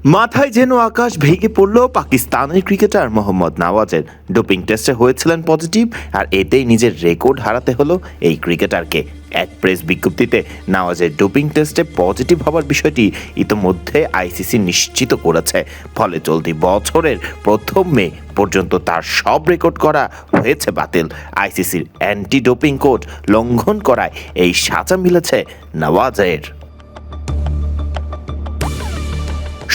মাথায় যেন আকাশ ভেঙে পড়ল পাকিস্তানের ক্রিকেটার মোহাম্মদ নওয়াজের। ডোপিং টেস্টে হয়েছিলেন পজিটিভ, আর এতেই নিজের রেকর্ড হারাতে হলো এই ক্রিকেটারকে। এক প্রেস বিজ্ঞপ্তিতে নওয়াজের ডোপিং টেস্টে পজিটিভ হওয়ার বিষয়টি ইতোমধ্যে আইসিসি নিশ্চিত করেছে। ফলে চলতি বছরের 1 মে পর্যন্ত তার সব রেকর্ড করা হয়েছে বাতিল। আইসিসির অ্যান্টি ডোপিং কোড লঙ্ঘন করায় এই সাজা মিলেছে নওয়াজের।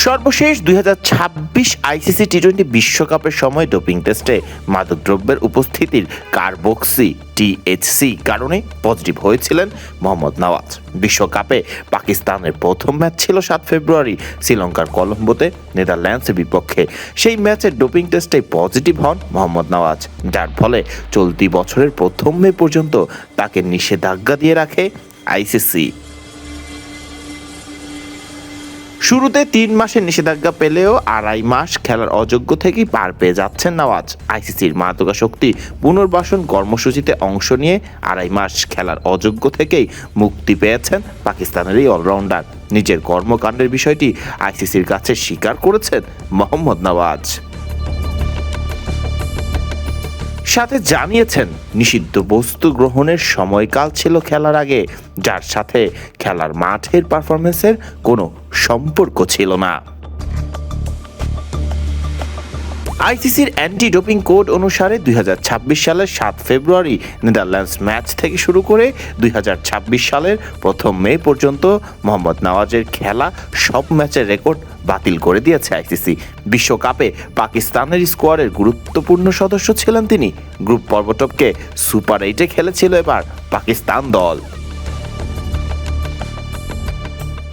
সর্বশেষ 2026 আইসিসি টি-20 বিশ্বকাপের সময় ডোপিং টেস্টে মাদকদ্রব্যের উপস্থিতির কার্বক্সি টিএইচসি কারণে পজিটিভ হয়েছিলেন মোহাম্মদ নওয়াজ। বিশ্বকাপে পাকিস্তানের প্রথম ম্যাচ ছিল 7 ফেব্রুয়ারি শ্রীলঙ্কার কলম্বোতে নেদারল্যান্ডসের বিপক্ষে। সেই ম্যাচের ডোপিং টেস্টে পজিটিভ হন মোহাম্মদ নওয়াজ, যার ফলে চলতি বছরের 1 মে পর্যন্ত তাকে নিষেধাজ্ঞা দিয়ে রাখে আইসিসি। শুরুতে 3 মাসের নিষেধাজ্ঞা পেলেও 2.5 মাস খেলার অযোগ্য থেকেই পার পেয়ে যাচ্ছেন নওয়াজ। আইসিসির মাদকাসক্তি পুনর্বাসন কর্মসূচিতে অংশ নিয়ে 2.5 মাস খেলার অযোগ্য থেকেই মুক্তি পেয়েছেন পাকিস্তানের এই অলরাউন্ডার। নিজের কর্মকাণ্ডের বিষয়টি আইসিসির কাছে স্বীকার করেছেন মোহাম্মদ নওয়াজ, সাথে জানিয়েছেন নিষিদ্ধ বস্তু গ্রহণের সময়কাল ছিল খেলার আগে, যার সাথে খেলার মাঠের পারফরমেন্সের কোনো সম্পর্ক ছিল না। আইসিসির অ্যান্টি ডোপিং কোড অনুসারে 2026 সালের 7 ফেব্রুয়ারি নেদারল্যান্ডস ম্যাচ থেকে শুরু করে 2026 সালের 1 মে পর্যন্ত মোহাম্মদ নওয়াজের খেলা সব ম্যাচের রেকর্ড বাতিল করে দিয়েছে আইসিসি। বিশ্বকাপে পাকিস্তানের স্কোয়াডের গুরুত্বপূর্ণ সদস্য ছিলেন তিনি। গ্রুপ পর্বটপকে সুপার 8-এ খেলেছিল এবার পাকিস্তান দল।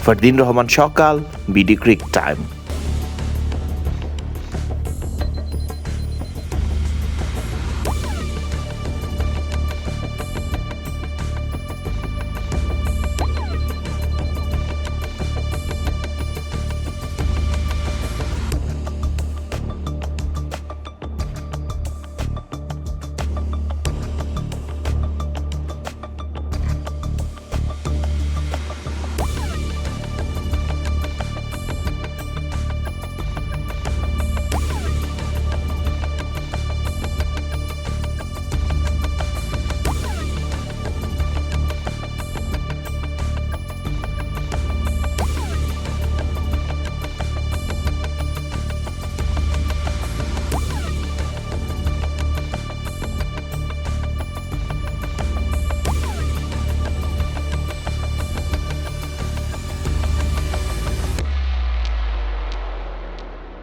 ফরদিন রহমান সকাল, বিডি ক্রিক টাইম।